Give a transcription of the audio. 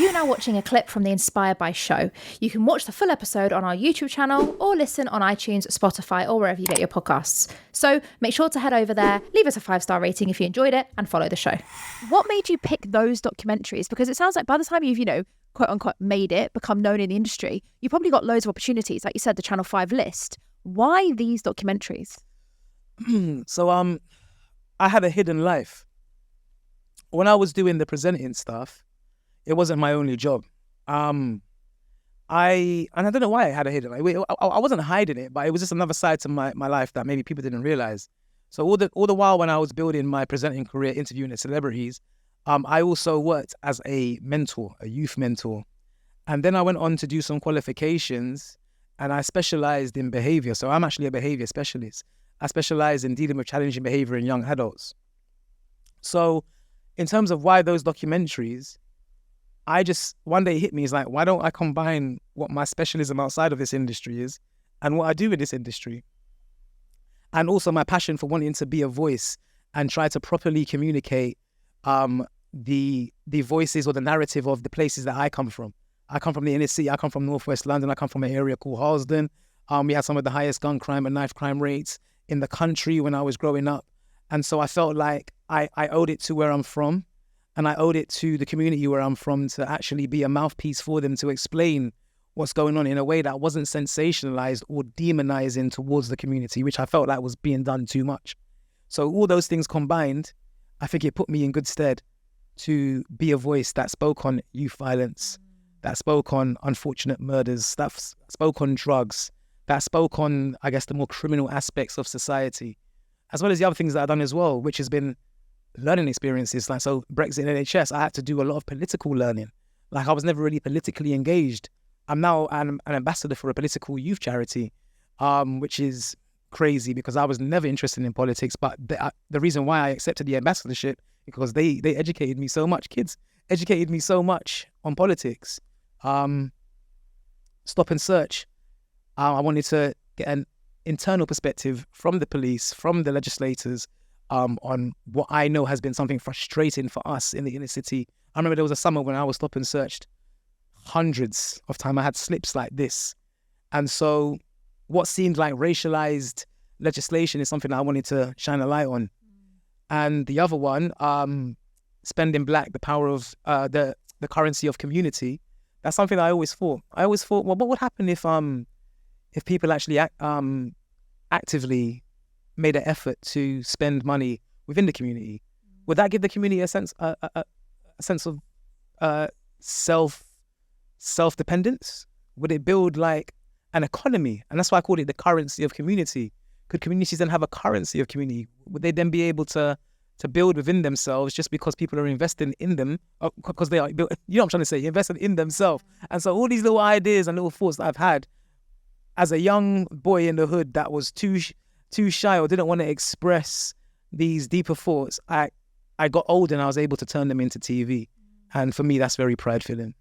You're now watching a clip from the Inspired by show. You can watch the full episode on our YouTube channel or listen on iTunes, Spotify, or wherever you get your podcasts. So make sure to head over there, leave us a 5-star rating if you enjoyed it, and follow the show. What made you pick those documentaries? Because it sounds like by the time you've, quote unquote, made it, become known in the industry, you probably got loads of opportunities. Like you said, the Channel 5 list. Why these documentaries? So I had a hidden life. When I was doing the presenting stuff, it wasn't my only job. I don't know why I had a hidden life. I wasn't hiding it, but it was just another side to my life that maybe people didn't realize. So all the while when I was building my presenting career, interviewing the celebrities, I also worked as a mentor, a youth mentor. And then I went on to do some qualifications, and I specialized in behavior. So I'm actually a behavior specialist. I specialize in dealing with challenging behavior in young adults. So in terms of why those documentaries, one day hit me, is like, why don't I combine what my specialism outside of this industry is and what I do in this industry? And also my passion for wanting to be a voice and try to properly communicate the voices or the narrative of the places that I come from. I come from the inner city. I come from Northwest London. I come from an area called Harlesden. We had some of the highest gun crime and knife crime rates in the country when I was growing up. And so I felt like I owed it to where I'm from, and I owed it to the community where I'm from to actually be a mouthpiece for them to explain what's going on in a way that wasn't sensationalized or demonizing towards the community, which I felt like was being done too much. So all those things combined, I think it put me in good stead to be a voice that spoke on youth violence, that spoke on unfortunate murders, that spoke on drugs, that spoke on, I guess, the more criminal aspects of society, as well as the other things that I've done as well, which has been learning experiences. Like, so Brexit and NHS, I had to do a lot of political learning. Like, I was never really politically engaged. I'm now an ambassador for a political youth charity, which is crazy because I was never interested in politics. But the reason why I accepted the ambassadorship, because they educated me so much. Kids educated me so much on politics. Stop and search. I wanted to get an internal perspective from the police, from the legislators, on what I know has been something frustrating for us in the inner city. I remember there was a summer when I was stop and searched hundreds of times. I had slips like this. And so what seemed like racialized legislation is something that I wanted to shine a light on. And the other one, spending black, the power of the currency of community, that's something that I always thought. Well, what would happen if people actually actively made an effort to spend money within the community? Would that give the community a sense of self-dependence? Would it build like an economy? And that's why I called it the currency of community. Could communities then have a currency of community? Would they then be able to build within themselves just because people are investing in them, because they are, you know what I'm trying to say, investing in themselves? And so all these little ideas and little thoughts that I've had as a young boy in the hood that was too shy or didn't want to express these deeper thoughts, I got older and I was able to turn them into TV. And for me, that's very pride-filling.